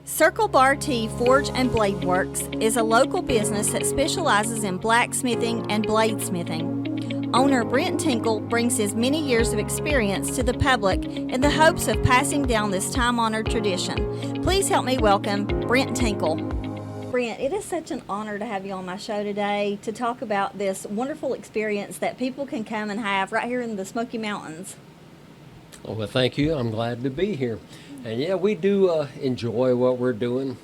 Circle Bar T Forge and Blade Works is a local business that specializes in blacksmithing and bladesmithing. Owner Brent Tickle brings his many years of experience to the public in the hopes of passing down this time-honored tradition. Please help me welcome Brent Tickle. Brent, it is such an honor to have you on my show today to talk about this wonderful experience that people can come and have right here in the Smoky Mountains. Oh, well, thank you. I'm glad to be here. And yeah, we do enjoy what we're doing.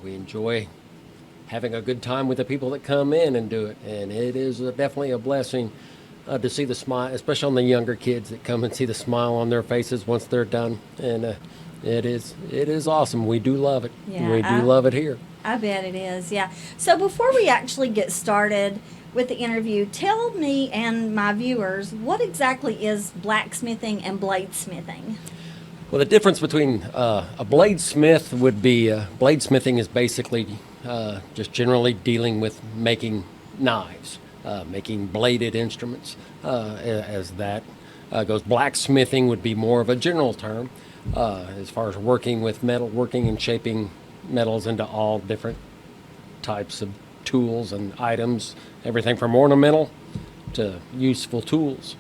We enjoy having a good time with the people that come in and do it. And it is definitely a blessing to see the smile, especially on the younger kids that come and see the smile on their faces once they're done. And it is awesome. We do love it. Yeah, we do love it here. I bet it is, yeah. So before we actually get started with the interview, tell me and my viewers, what exactly is blacksmithing and bladesmithing? Well, the difference between a bladesmith would be, bladesmithing is basically just generally dealing with making knives, making bladed instruments, as that goes. Blacksmithing would be more of a general term, as far as working with metal, working and shaping metals into all different types of tools and items, everything from ornamental to useful tools.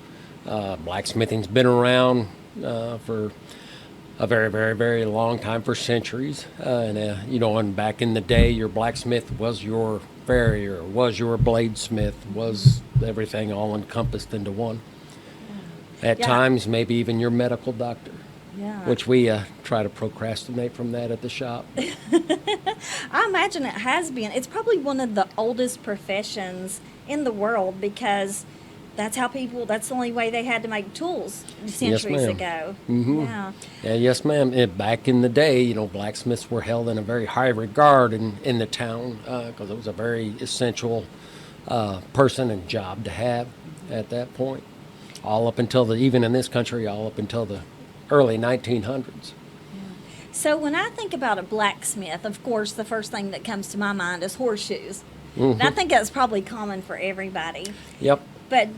Blacksmithing's been around for a very, very, very long time, for centuries. And back in the day, your blacksmith was your farrier, was your bladesmith, was everything all encompassed into one. At times, maybe even your medical doctor. Yeah. Which we try to procrastinate from that at the shop. I imagine it has been. It's probably one of the oldest professions in the world because that's the only way they had to make tools centuries ago. Mm-hmm. Yeah. Yes, ma'am. Back in the day, blacksmiths were held in a very high regard in the town because it was a very essential person and job to have at that point. All up until even in this country, all up until the early 1900s. So when I think about a blacksmith, of course, the first thing that comes to my mind is horseshoes. Mm-hmm. And I think that's probably common for everybody. Yep. But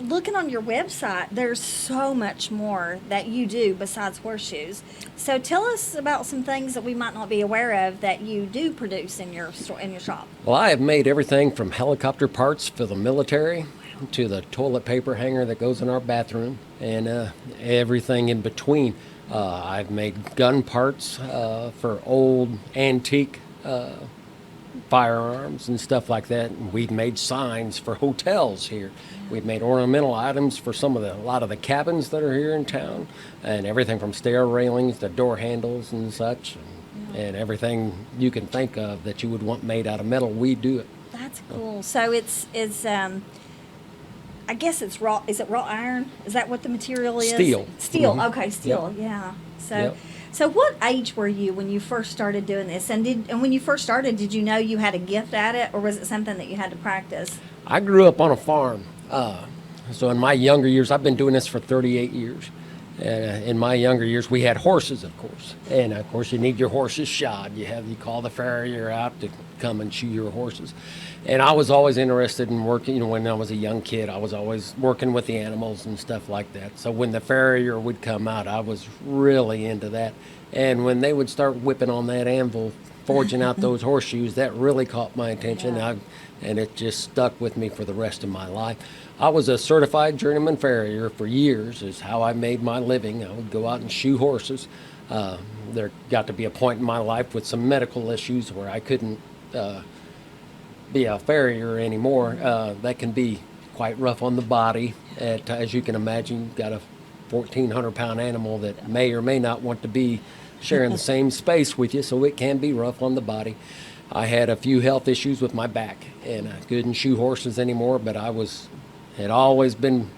looking on your website, there's so much more that you do besides horseshoes. So tell us about some things that we might not be aware of that you do produce in your shop. Well, I have made everything from helicopter parts for the military to the toilet paper hanger that goes in our bathroom and everything in between. I've made gun parts for old antique firearms and stuff like that. And we've made signs for hotels here. We've made ornamental items for a lot of the cabins that are here in town, and everything from stair railings to door handles and such, and everything you can think of that you would want made out of metal, we do it. That's cool. So it's I guess it's raw. Is it raw iron? Is that what the material is? Steel. Steel. Mm-hmm. Okay, steel. Yep. Yeah. So, Yep. So what age were you when you first started doing this? And when you first started, did you know you had a gift at it, or was it something that you had to practice? I grew up on a farm. So in my younger years, I've been doing this for 38 years. In my younger years, we had horses, of course. And, of course, you need your horses shod. You call the farrier out to come and shoe your horses. And I was always interested in working, when I was a young kid, I was always working with the animals and stuff like that. So when the farrier would come out, I was really into that. And when they would start whipping on that anvil, forging out those horseshoes, that really caught my attention. Yeah. And it just stuck with me for the rest of my life. I was a certified journeyman farrier for years, is how I made my living. I would go out and shoe horses. There got to be a point in my life with some medical issues where I couldn't be a farrier anymore. That can be quite rough on the body. As you can imagine, you've got a 1,400-pound animal that may or may not want to be sharing the same space with you, so it can be rough on the body. I had a few health issues with my back, and I couldn't shoe horses anymore, but had always been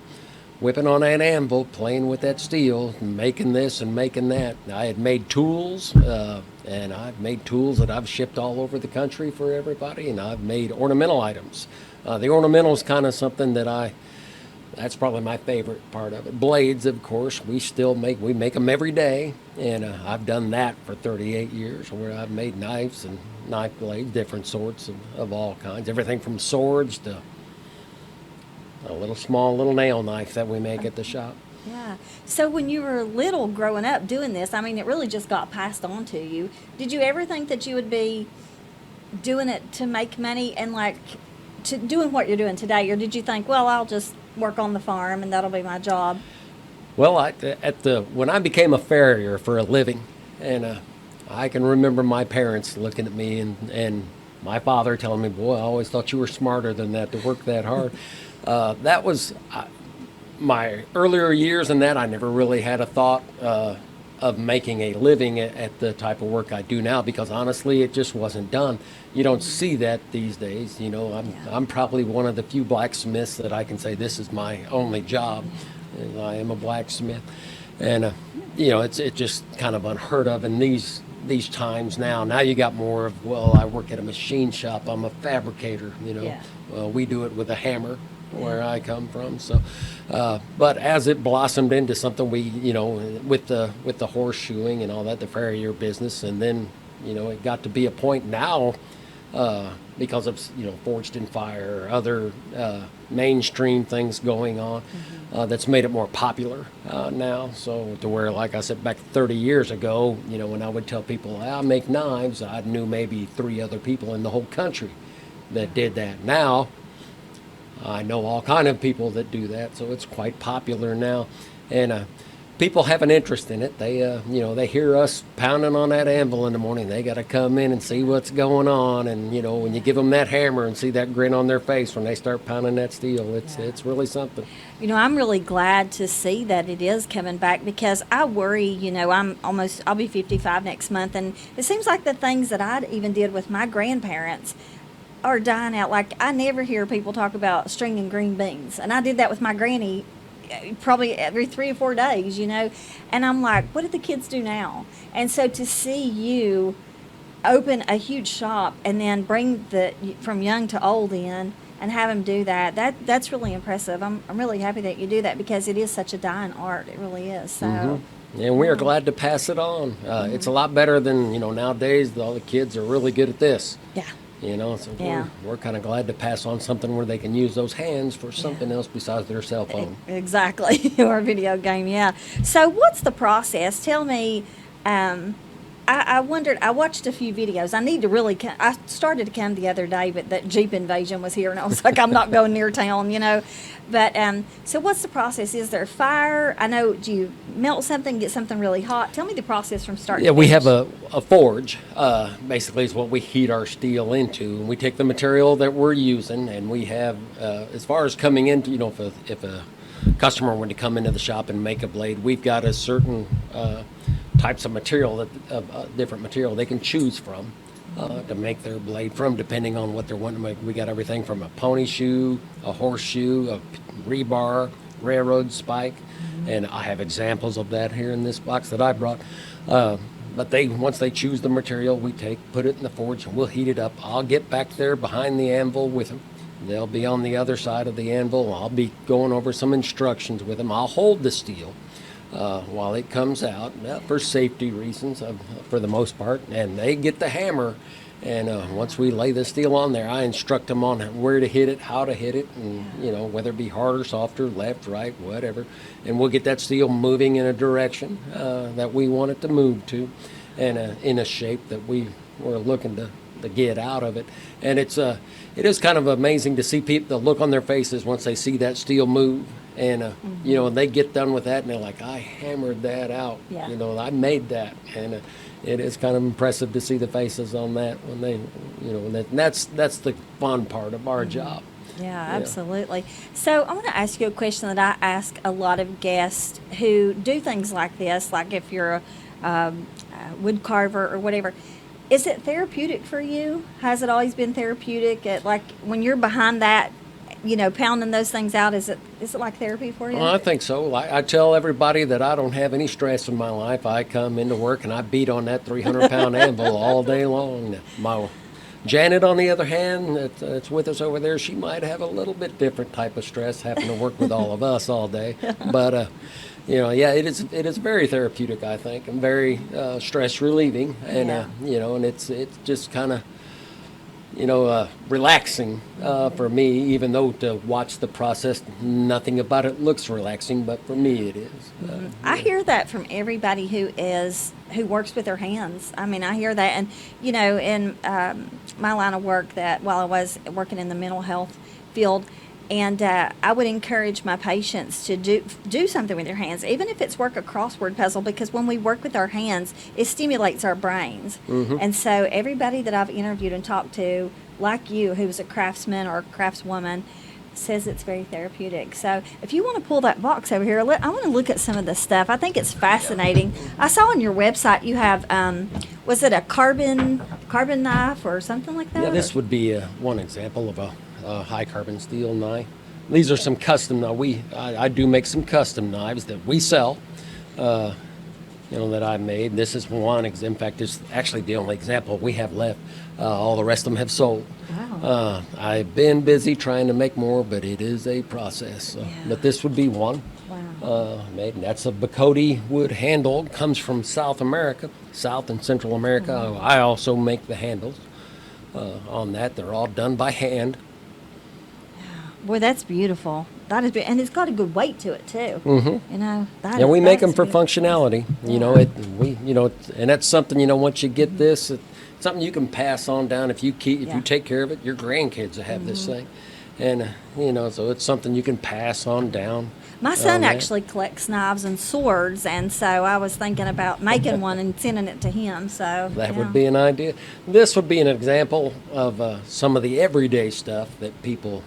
whipping on that anvil, playing with that steel, making this and making that. I had made tools, and I've made tools that I've shipped all over the country for everybody, and I've made ornamental items. The ornamental is kind of something that's probably my favorite part of it. Blades, of course, we make them every day, and I've done that for 38 years, where I've made knives and knife blades, different sorts of all kinds, everything from swords to a little nail knife that we make at the shop. Yeah. So when you were little growing up doing this, I mean, it really just got passed on to you. Did you ever think that you would be doing it to make money and like to doing what you're doing today? Or did you think, well, I'll just work on the farm and that'll be my job? Well, when I became a farrier for a living, and I can remember my parents looking at me and my father telling me, "Boy, I always thought you were smarter than that to work that hard." That was my earlier years, and that I never really had a thought of making a living at the type of work I do now, because honestly, it just wasn't done. You don't see that these days. You know, I'm probably one of the few blacksmiths that I can say this is my only job. And I am a blacksmith, and you know, it's just kind of unheard of in these times now. Now you got more of, well, I work at a machine shop. I'm a fabricator. You know, Yeah. well, we do it with a hammer where I come from. So, but as it blossomed into something, we, you know, with the horseshoeing and all that, the farrier business, and then, you know, it got to be a point now, because of, you know, Forged in Fire or other mainstream things going on, that's made it more popular now. So to where, like I said, back 30 years ago, you know, when I would tell people I make knives, I knew maybe 3 other people in the whole country that did that. Now I know all kind of people that do that, so it's quite popular now, and people have an interest in it. They, you know, they hear us pounding on that anvil in the morning. They got to come in and see what's going on, and you know, when you give them that hammer and see that grin on their face when they start pounding that steel, it's really something. You know, I'm really glad to see that it is coming back, because I worry, you know, I'll be 55 next month, and it seems like the things that I even did with my grandparents are dying out. Like, I never hear people talk about stringing green beans, and I did that with my granny probably every 3 or 4 days, you know, and I'm like, what do the kids do now? And so to see you open a huge shop and then bring from young to old in and have them do that's really impressive. I'm really happy that you do that, because it is such a dying art. It really is. So And we are glad to pass it on. It's a lot better than, you know, nowadays. All the kids are really good at this. yeah. You know, so Yeah. we're kind of glad to pass on something where they can use those hands for something else besides their cell phone. Exactly. Or a video game, yeah. So what's the process? Tell me, I wondered, I watched a few videos. I need to really, I started to come the other day, but that Jeep invasion was here, and I was like, I'm not going near town, you know. But, so what's the process? Is there fire? I know, do you melt something, get something really hot? Tell me the process from start to Yeah, we finish. have a forge, basically is what we heat our steel into. And we take the material that we're using, and we have, as far as coming into, you know, if a customer wanted to come into the shop and make a blade, we've got a certain types of material, different material they can choose from to make their blade from, depending on what they're wanting to make. We got everything from a pony shoe, a horseshoe, a rebar, railroad spike, and I have examples of that here in this box that I brought. But once they choose the material, we put it in the forge, and we'll heat it up. I'll get back there behind the anvil with them. They'll be on the other side of the anvil. I'll be going over some instructions with them. I'll hold the steel while it comes out, for safety reasons, for the most part. And they get the hammer, and once we lay the steel on there, I instruct them on where to hit it, how to hit it, and you know, whether it be harder, softer, left, right, whatever. And we'll get that steel moving in a direction that we want it to move to, and in a shape that we're looking to get out of it. And it is kind of amazing to see people, the look on their faces once they see that steel move. And, you know, and they get done with that, and they're like, I hammered that out. Yeah. You know, I made that. And it is kind of impressive to see the faces on that when they, you know, and that's the fun part of our job. Yeah, absolutely. So I want to ask you a question that I ask a lot of guests who do things like this, like if you're a wood carver or whatever. Is it therapeutic for you? Has it always been therapeutic? Like when you're behind that, you know, pounding those things out, is it like therapy for you? Well, I think so. I tell everybody that I don't have any stress in my life. I come into work and I beat on that 300-pound anvil all day long. My Janet, on the other hand, that's with us over there, she might have a little bit different type of stress having to work with all of us all day. But, you know, yeah, it is very therapeutic, I think, and very stress relieving. And, you know, and it's just kind of, relaxing for me, even though to watch the process, nothing about it looks relaxing, but for me it is. I hear that from everybody who works with their hands. I mean, I hear that, and in my line of work, that while I was working in the mental health field, and I would encourage my patients to do something with their hands, even if it's work a crossword puzzle, because when we work with our hands, it stimulates our brains. And so everybody that I've interviewed and talked to, like you, who's a craftsman or a craftswoman, says it's very therapeutic. So if you want to pull that box over here, I want to look at some of the stuff. I think it's fascinating. I saw on your website you have, was it a carbon knife or something like that? Yeah, this would be one example of a high carbon steel knife. These are some custom. Now I do make some custom knives that we sell. That I made. This is one. In fact, it's actually the only example we have left. All the rest of them have sold. Wow. I've been busy trying to make more, but it is a process. But this would be one. Wow. Made. And that's a Bacote wood handle. Comes from South America, South and Central America. I also make the handles on that. They're all done by hand. Boy, that's beautiful. That is, and it's got a good weight to it too. And we make them for functionality. And that's something. Once you get this, it's something you can pass on down. If you take care of it, your grandkids will have this thing, and so it's something you can pass on down. My son actually collects knives and swords, and so I was thinking about making one and sending it to him. So that would be an idea. This would be an example of some of the everyday stuff that people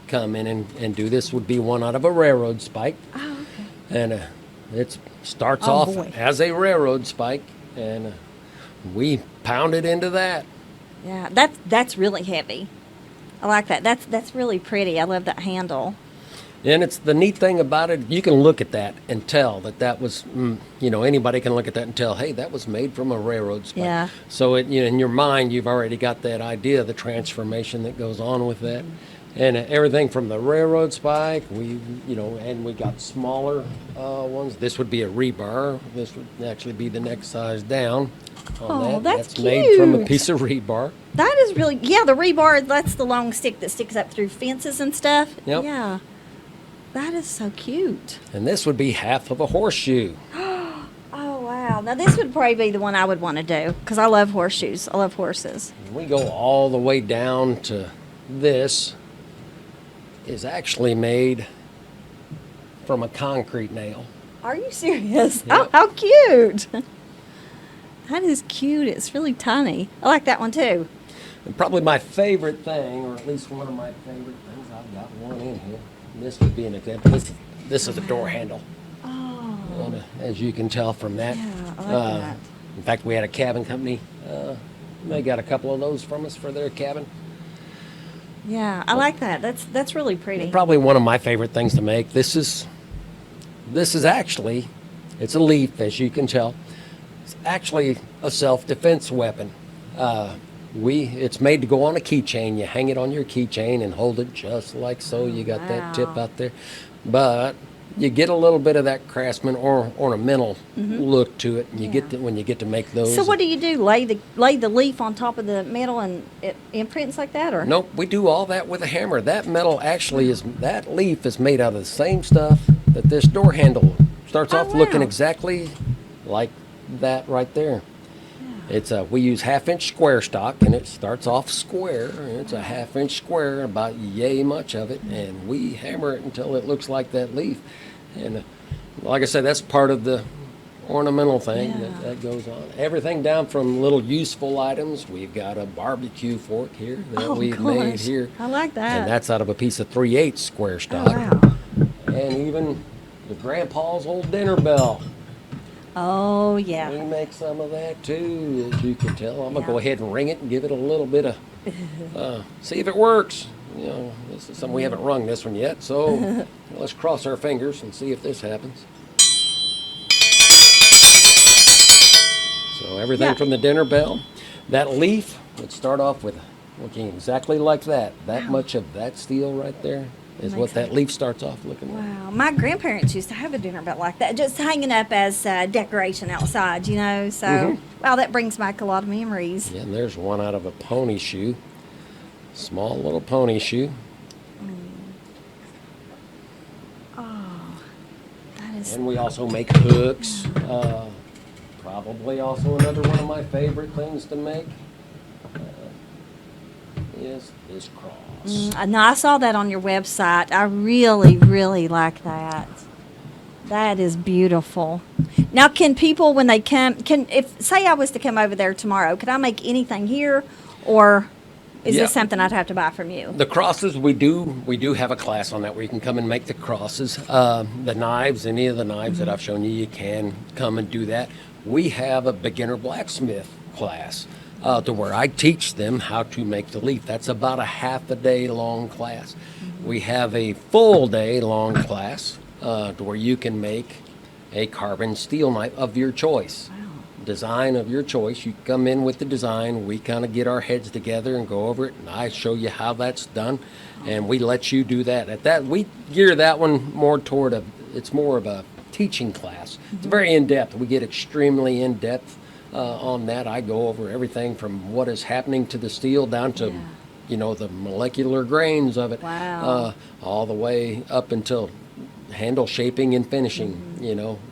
come in and do. This would be one out of a railroad spike. Oh, okay. And it starts off as a railroad spike, and we pound it into that. Yeah, that's really heavy. I like that. That's really pretty. I love that handle. And it's the neat thing about it, you can look at that and tell that was, anybody can look at that and tell, hey, that was made from a railroad spike. Yeah. So in your mind, you've already got that idea, the transformation that goes on with that. And everything from the railroad spike, and we got smaller ones. This would be a rebar. This would actually be the next size down. That's cute. Made from a piece of rebar. That is really, the rebar, that's the long stick that sticks up through fences and stuff. Yep. Yeah. That is so cute. And this would be half of a horseshoe. Oh, wow. Now, this would probably be the one I would want to do, because I love horseshoes. I love horses. We go all the way down to this. Is actually made from a concrete nail. Are you serious? Yep. Oh, how cute. That is cute. It's really tiny. I like that one too. And probably my favorite thing, or at least one of my favorite things, I've got one in here. This would be an example. This is a door handle. Oh. And, as you can tell from that. Yeah, I like that. In fact, we had a cabin company. They got a couple of those from us for their cabin. Yeah, I like that. That's really pretty. Probably one of my favorite things to make. This is actually, it's a leaf, as you can tell. It's actually a self-defense weapon. It's made to go on a keychain. You hang it on your keychain and hold it just like so. You got that tip out there. But you get a little bit of that craftsman or ornamental look to it. And you get when you get to make those. So what do you do? Lay the leaf on top of the metal and it imprints like that, or? Nope, we do all that with a hammer. That metal actually that leaf is made out of the same stuff that this door handle starts off looking exactly like that right there. It's we use 1/2-inch square stock, and it starts off square. And it's a 1/2-inch square, about yay much of it, and we hammer it until it looks like that leaf. And like I said, that's part of the ornamental thing that goes on. Everything down from little useful items. We've got a barbecue fork here that we've made here. I like that. And that's out of a piece of 3/8 square stock. Oh, wow. And even the grandpa's old dinner bell. Oh, yeah. We make some of that too, as you can tell. I'm going to go ahead and ring it and give it a little bit of, see if it works. This is something we haven't rung this one yet, so let's cross our fingers and see if this happens. So everything from the dinner bell. That leaf would start off with looking exactly like that. That much of that steel right there is what that leaf starts off looking like. Wow. My grandparents used to have a dinner bell like that, just hanging up as decoration outside, So, wow, that brings back a lot of memories. Yeah, and there's one out of a pony shoe. Small little pony shoe. Oh, that is. And we also make hooks. Probably also another one of my favorite things to make is this cross. No, I saw that on your website. I really, really like that. That is beautiful. Now, can people, when they come, if say I was to come over there tomorrow, could I make anything here, or is Yeah. this something I'd have to buy from you? The crosses, we do have a class on that where you can come and make the crosses. The knives, any of the knives that I've shown you, you can come and do that. We have a beginner blacksmith class to where I teach them how to make the leaf. That's about a half a day long class. We have a full day long class to where you can make a carbon steel knife of your choice. Design of your choice. You come in with the design, we kind of get our heads together and go over it, and I show you how that's done, and we let you do that. At that, we gear that one more toward it's more of a teaching class. It's very in-depth. We get extremely in-depth on that. I go over everything from what is happening to the steel down to the molecular grains of it. Wow. All the way up until handle shaping and finishing,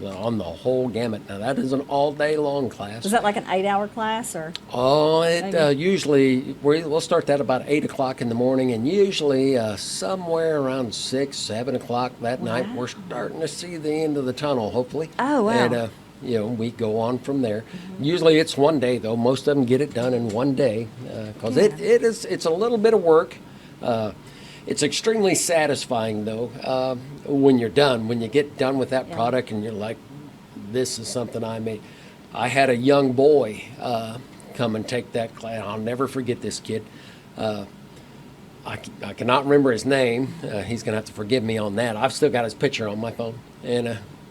on the whole gamut. Now that is an all-day long class. Is that like an 8-hour class, or? Oh, usually we'll start that about 8 o'clock in the morning, and usually somewhere around 6, 7 o'clock that night, we're starting to see the end of the tunnel, hopefully. Oh, wow. And we go on from there. Usually it's one day, though. Most of them get it done in one day because it's a little bit of work. It's extremely satisfying, though, when you're done. When you get done with that product and you're like, this is something I made. I had a young boy come and take that class. I'll never forget this kid. I cannot remember his name. He's going to have to forgive me on that. I've still got his picture on my phone.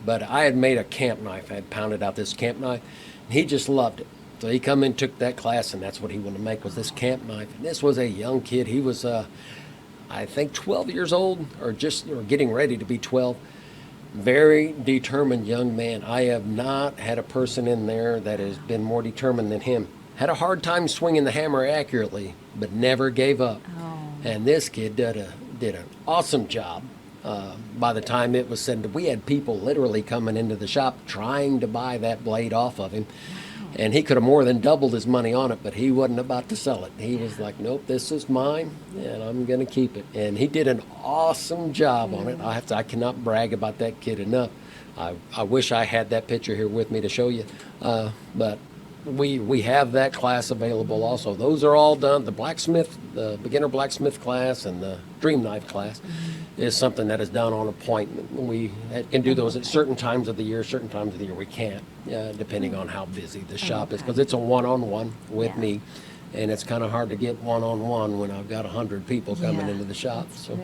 But I had made a camp knife. I had pounded out this camp knife. And he just loved it. So he come and took that class, and that's what he wanted to make, was this camp knife. And this was a young kid. He was... I think 12 years old, or getting ready to be 12. Very determined young man. I have not had a person in there that has been more determined than him. Had a hard time swinging the hammer accurately, but never gave up. Oh. And this kid did an awesome job. By the time it was said, we had people literally coming into the shop trying to buy that blade off of him. And he could have more than doubled his money on it, but he wasn't about to sell it. He was like, nope, this is mine, and I'm going to keep it. And he did an awesome job on it. I cannot brag about that kid enough. I wish I had that picture here with me to show you. But we have that class available also. Those are all done. The beginner blacksmith class and the dream knife class is something that is done on appointment. We can do those at certain times of the year. Certain times of the year we can't, depending on how busy the shop is, because it's a one-on-one with me, and it's kind of hard to get one-on-one when I've got 100 people coming into the shop. So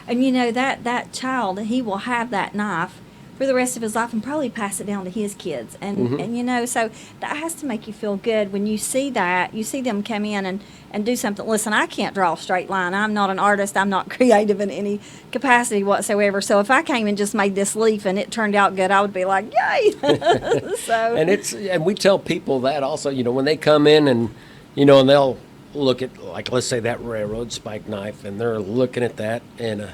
And that child, he will have that knife for the rest of his life and probably pass it down to his kids. And so that has to make you feel good when you see that. You see them come in and do something. Listen, I can't draw a straight line. I'm not an artist. I'm not creative in any capacity whatsoever. So if I came and just made this leaf and it turned out good, I would be like, yay! So and we tell people that also, when they come in and they'll look at, like, let's say that railroad spike knife, and they're looking at that, and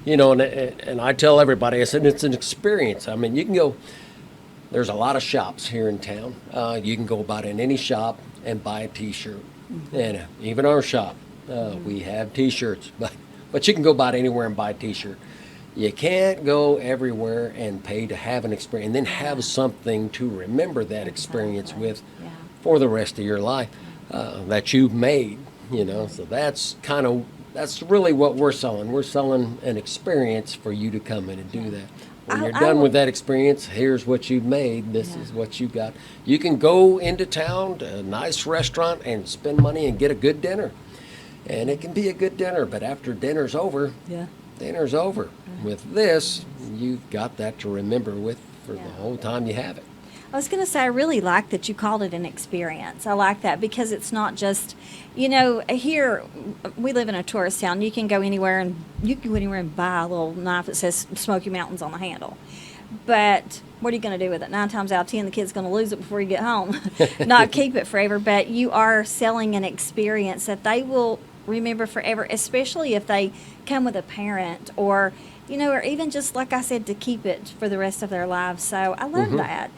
and I tell everybody, I said, it's an experience. I mean, you can go, there's a lot of shops here in town. You can go about in any shop and buy a T-shirt. And even our shop, we have T-shirts. But you can go about anywhere and buy a T-shirt. You can't go everywhere and pay to have an experience, and then have something to remember that experience with for the rest of your life that you've made. So that's really what we're selling. We're selling an experience for you to come in and do that. When you're done with that experience, here's what you've made. This is what you got. You can go into town to a nice restaurant and spend money and get a good dinner. And it can be a good dinner, but after dinner's over, dinner's over. With this, you've got that to remember with for the whole time you have it. I was going to say, I really like that you called it an experience. I like that because it's not just, here we live in a tourist town. You can go anywhere and buy a little knife that says Smoky Mountains on the handle. But what are you going to do with it? 9 times out of 10, the kid's going to lose it before you get home, not keep it forever. But you are selling an experience that they will remember forever, especially if they come with a parent or, or even just, like I said, to keep it for the rest of their lives. So I love that.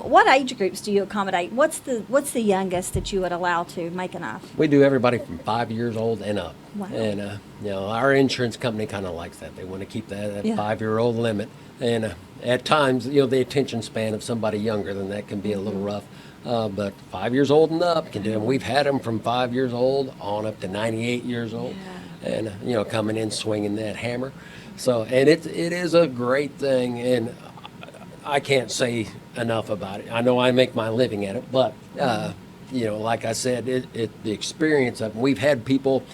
What age groups do you accommodate? What's the youngest that you would allow to make a knife? We do everybody from 5 years old and up. Wow. And, our insurance company kind of likes that. They want to keep that Yeah. 5-year-old limit. And at times, the attention span of somebody younger than that can be a little rough. But 5 years old and up can do them. We've had them from 5 years old on up to 98 years old. And, coming in swinging that hammer. So, and it is a great thing. And I can't say enough about it. I know I make my living at it, but, like I said, the experience of, we've had people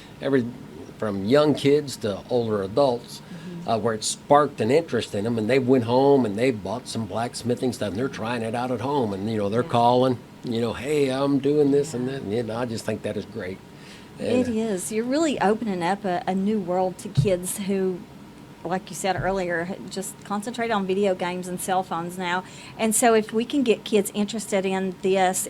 from young kids to older adults, where it sparked an interest in them, and they went home and they bought some blacksmithing stuff, and they're trying it out at home, and they're calling, hey, I'm doing this and that, and I just think that is great. And, It is. You're really opening up a new world to kids who, like you said earlier, just concentrate on video games and cell phones now. And so if we can get kids interested in this,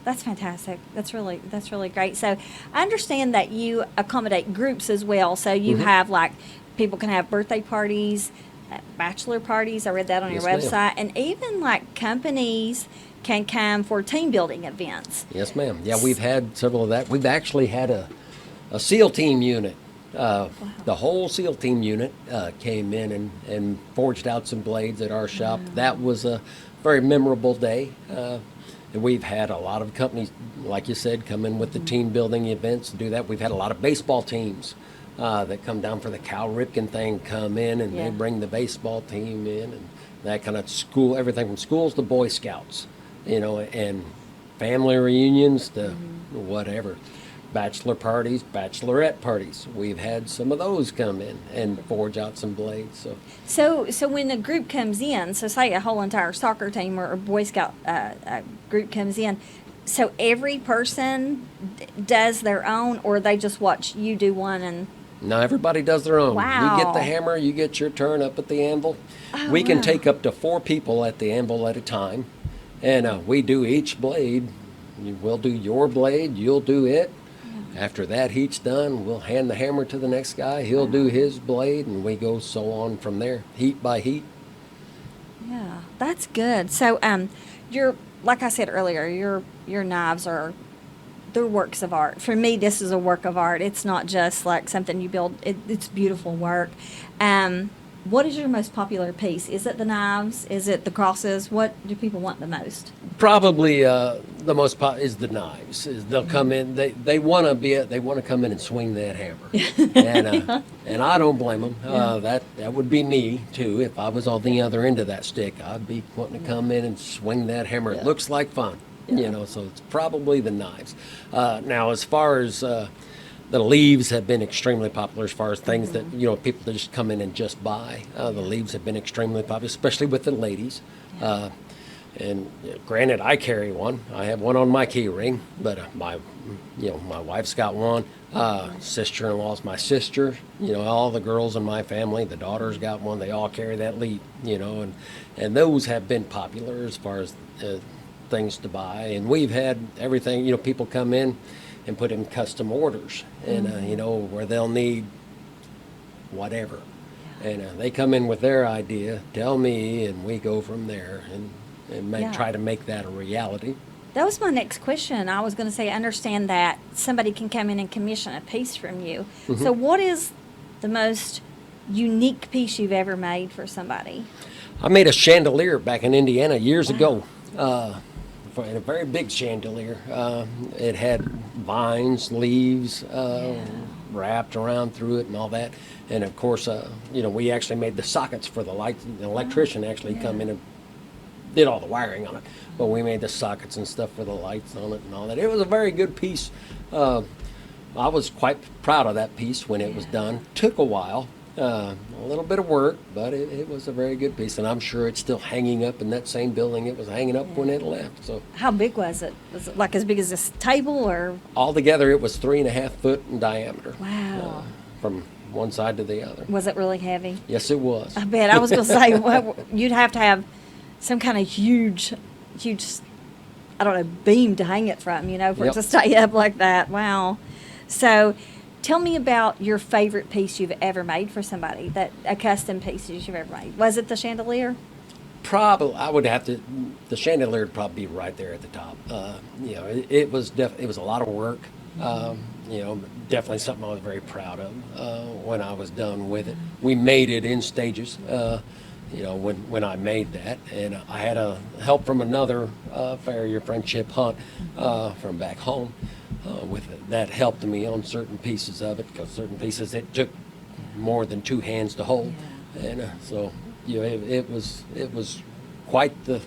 that's fantastic. That's really great. So I understand that you accommodate groups as well. So you have, like, people can have birthday parties, bachelor parties. I read that on your Yes, website. And even, like, companies can come for team building events. Yes, ma'am. Yeah, we've had several of that. We've actually had a SEAL team unit. The whole SEAL team unit came in and forged out some blades at our shop. That was a very memorable day. And we've had a lot of companies, like you said, come in with the team building events to do that. We've had a lot of baseball teams that come down for the Cal Ripken thing, come in, and they bring the baseball team in, and that kind of school, everything from schools to Boy Scouts, and family reunions to whatever. Bachelor parties, bachelorette parties. We've had some of those come in and forge out some blades. So when a group comes in, so say a whole entire soccer team or a Boy Scout group comes in, so every person does their own, or they just watch you do one and... No, everybody does their own. Wow. You get the hammer, you get your turn up at the anvil. Oh, We can wow. take up to 4 people at the anvil at a time, and we do each blade. We'll do your blade, you'll do it. After that heat's done, we'll hand the hammer to the next guy. He'll do his blade, and we go so on from there, heat by heat. Yeah, that's good. So, like I said earlier, your knives they're works of art. For me, this is a work of art. It's not just like something you build. It's beautiful work. What is your most popular piece? Is it the knives? Is it the crosses? What do people want the most? Probably the most is the knives. They'll come in. They want to come in and swing that hammer, and I don't blame them. That would be me too if I was on the other end of that stick. I'd be wanting to come in and swing that hammer. It looks like fun, So it's probably the knives. Now, as far as the leaves have been extremely popular as far as things that, people that just come in and just buy. The leaves have been extremely popular, especially with the ladies. And granted, I carry one. I have one on my key ring, but my wife's got one. Sister-in-law's my sister. All the girls in my family, the daughter's got one. They all carry that leaf, and those have been popular as far as things to buy. And we've had everything, people come in and put in custom orders, and where they'll need whatever, and they come in with their idea, tell me, and we go from there and try to make that a reality. That was my next question. I was going to say, I understand that somebody can come in and commission a piece from you. So what is the most unique piece you've ever made for somebody? I made a chandelier back in Indiana years ago. A very big chandelier. It had vines, leaves wrapped around through it and all that. And of course, we actually made the sockets for the lights. The electrician actually come in and did all the wiring on it. But we made the sockets and stuff for the lights on it and all that. It was a very good piece. I was quite proud of that piece when it was done. Took a while. A little bit of work, but it was a very good piece, and I'm sure it's still hanging up in that same building it was hanging up when it left. So, how big was it? Was it like as big as this table, or? Altogether, it was 3.5 foot in diameter. Wow. From one side to the other. Was it really heavy? Yes, it was. I bet. I was going to say, you'd have to have some kind of huge, I don't know, beam to hang it from, for it to stay up like that. Wow. So, Tell me about your favorite piece you've ever made for somebody, that a custom piece you've ever made. Was it the chandelier? Probably, I would have to. The chandelier would probably be right there at the top. You know, it was it was a lot of work. You know, definitely something I was very proud of when I was done with it. We made it in stages. You know, when I made that, and I had help from another farrier friend, Chip Hunt, from back home. With it, that helped me on certain pieces of it, because certain pieces it took more than two hands to hold, and so you know, it was quite the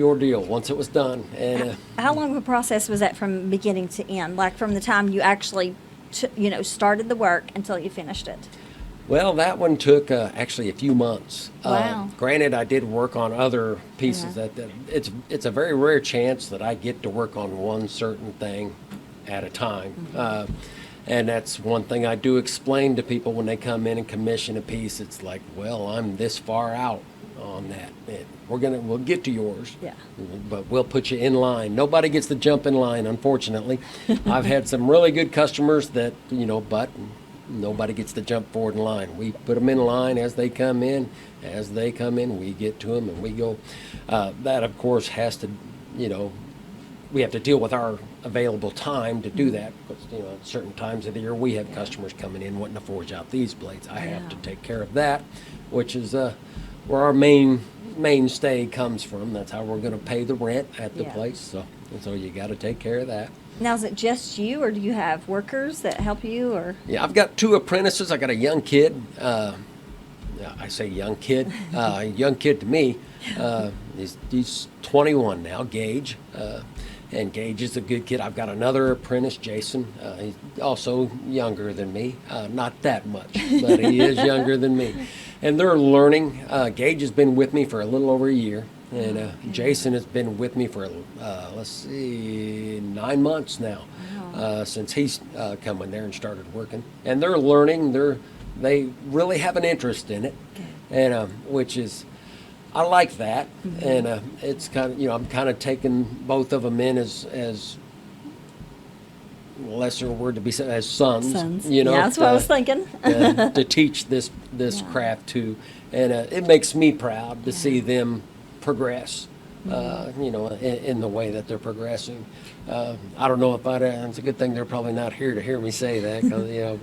ordeal once it was done. And how long of a process was that from beginning to end? Like from the time you actually, started the work until you finished it? well, that one took actually a few months. Wow. Granted, I did work on other pieces. That it's a very rare chance that I get to work on one certain thing at a time. And that's one thing I do explain to people when they come in and commission a piece. It's like, well, I'm this far out on that. And we'll get to yours. Yeah. But we'll put you in line. Nobody gets to jump in line, unfortunately. I've had some really good customers that, but nobody gets to jump forward in line. We put them in line as they come in. As they come in, we get to them and we go. That, of course, has to, we have to deal with our available time to do that, because at certain times of the year we have customers coming in wanting to forge out these blades. I have to take care of that, which is where our mainstay comes from. That's how we're going to pay the rent at the place. So you got to take care of that. Now, is it just you, or do you have workers that help you? Or Yeah, I've got 2 apprentices. I got a young kid. I say young kid. Young kid to me. He's 21 now, Gage. And Gage is a good kid. I've got another apprentice, Jason. He's also younger than me. Not that much, but he is younger than me. And they're learning. Gage has been with me for a little over a year. And Jason has been with me for, 9 months now, since he's come in there and started working. And they're learning. They really have an interest in it, and which is, I like that. And it's kind of, I'm kind of taking both of them in as lesser word to be said, as sons. Yeah, that's what I was thinking. To teach this craft to, and it makes me proud to see them progress, in the way that they're progressing. I don't know if it's a good thing they're probably not here to hear me say that, 'cause,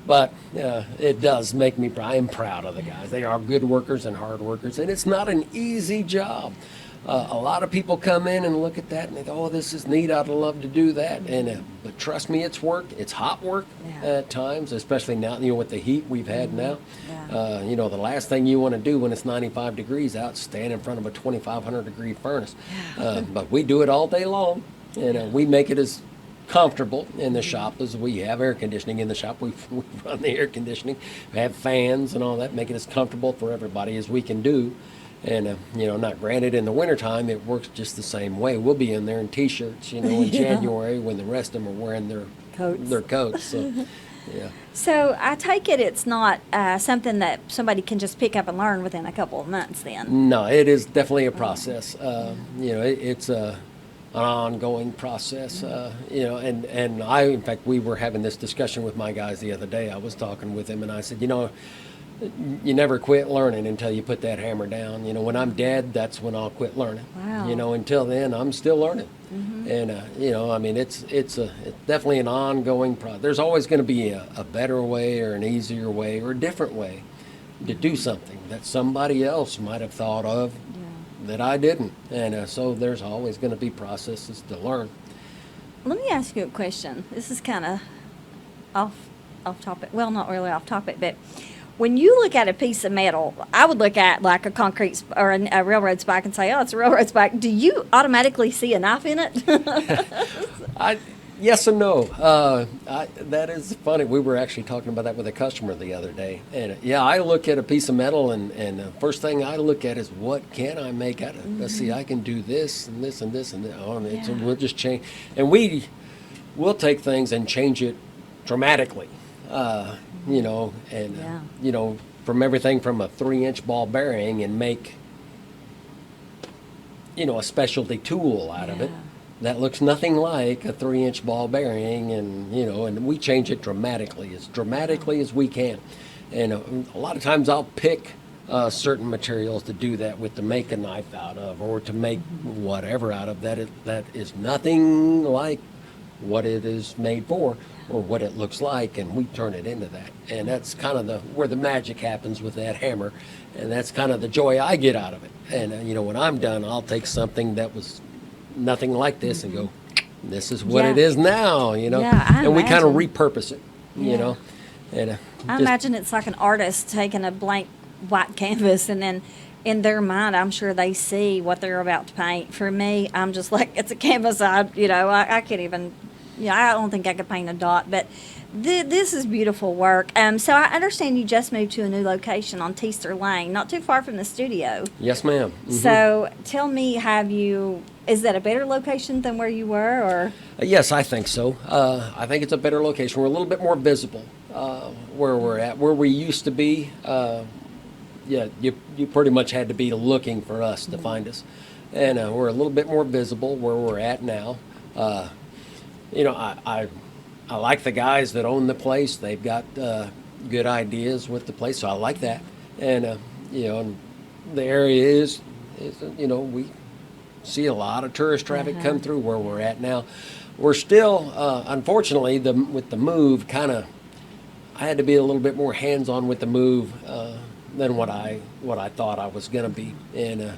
but it does make me proud. I am proud of the guys. They are good workers and hard workers, and it's not an easy job. A lot of people come in and look at that and they go, "Oh, this is neat. I'd love to do that." And but trust me, it's work. It's hot work at times, especially now. With the heat we've had now. The last thing you want to do when it's 95 degrees out, stand in front of a 2,500 degree furnace. But we do it all day long, and we make it as comfortable in the shop as we have air conditioning in the shop. We run the air conditioning, we have fans and all that, make it as comfortable for everybody as we can do. And, not granted, in the wintertime, it works just the same way. We'll be in there in T-shirts, in January when the rest of them are wearing their coats. So, yeah. So I take it it's not something that somebody can just pick up and learn within a couple of months then? No, it is definitely a process. It's an ongoing process, and I, in fact, we were having this discussion with my guys the other day. I was talking with them and I said, you never quit learning until you put that hammer down. When I'm dead, that's when I'll quit learning. Wow. Until then, I'm still learning. And, it's definitely an ongoing process. There's always going to be a better way or an easier way or a different way to do something that somebody else might have thought of that I didn't. And so there's always going to be processes to learn. Let me ask you a question. This is kind of off topic. Well, not really off topic, but when you look at a piece of metal, I would look at like a concrete or a railroad spike and say, "Oh, it's a railroad spike." Do you automatically see a knife in it? Yes and no. That is funny. We were actually talking about that with a customer the other day. And I look at a piece of metal, and the first thing I look at is, what can I make out of it? Let's see, I can do this and this and this and this. We'll just change. And we'll take things and change it dramatically. From everything from a 3-inch ball bearing and make, a specialty tool out of it, that looks nothing like a 3-inch ball bearing, and we change it dramatically as we can. And a lot of times I'll pick certain materials to do that with, to make a knife out of, or to make whatever out of that. That is nothing like what it is made for, or what it looks like, and we turn it into that. And that's kind of where the magic happens with that hammer, and that's kind of the joy I get out of it. And when I'm done, I'll take something that was nothing like this and go, this is what it is now, Yeah, and we kind of repurpose it, and I imagine it's like an artist taking a blank white canvas, and then in their mind, I'm sure they see what they're about to paint. For me, I'm just like, it's a canvas. I can't even, I don't think I could paint a dot, but this is beautiful work. So I understand you just moved to a new location on Teaster Lane, not too far from the studio. Yes, ma'am. Mm-hmm. So tell me, is that a better location than where you were, or? Yes, I think so. I think it's a better location. We're a little bit more visible where we're at. Where we used to be, you pretty much had to be looking for us to find us. And we're a little bit more visible where we're at now. I like the guys that own the place. They've got good ideas with the place, so I like that. And, and the area is, we see a lot of tourist traffic come through where we're at now. We're still, unfortunately, with the move, I had to be a little bit more hands-on with the move than what I thought I was going to be. And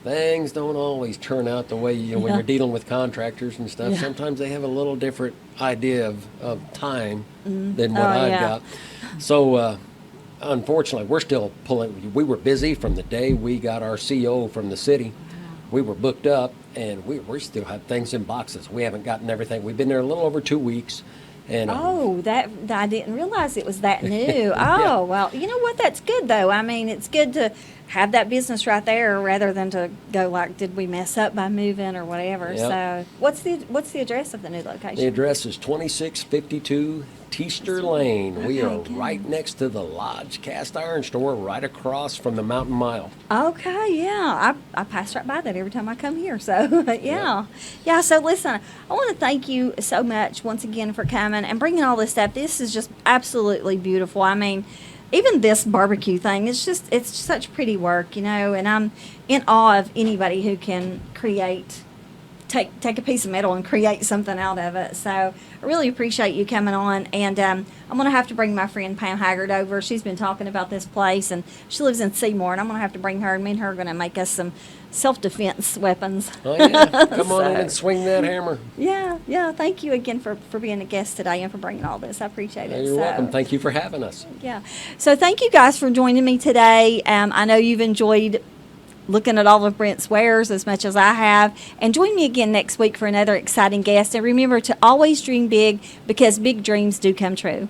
things don't always turn out the way, when you're dealing with contractors and stuff. Sometimes they have a little different idea of time than what I've got. So, unfortunately, we're still pulling. We were busy from the day we got our CO from the city. We were booked up, and we still have things in boxes. We haven't gotten everything. We've been there a little over 2 weeks. And, that I didn't realize it was that new. Oh, well, you know what? That's good, though. I mean, it's good to have that business right there rather than to go like, did we mess up by moving or whatever. So what's the address of the new location? The address is 2652 Teaster Lane. We are right next to the Lodge Cast Iron Store, right across from the Mountain Mile. Okay, yeah. I pass right by that every time I come here. So, yeah. So, listen, I want to thank you so much once again for coming and bringing all this stuff. This is just absolutely beautiful. I mean, even this barbecue thing, it's such pretty work, and I'm in awe of anybody who can take a piece of metal and create something out of it. So I really appreciate you coming on, and I'm going to have to bring my friend Pam Haggard over. She's been talking about this place, and she lives in Seymour, and I'm going to have to bring her, and me and her are going to make us some self-defense weapons. Oh, yeah. Come on in and swing that hammer. Yeah. Thank you again for being a guest today and for bringing all this. I appreciate it. You're welcome. Thank you for having us. Yeah. So thank you guys for joining me today. I know you've enjoyed looking at all of Brent's wares as much as I have. And join me again next week for another exciting guest. And remember to always dream big, because big dreams do come true.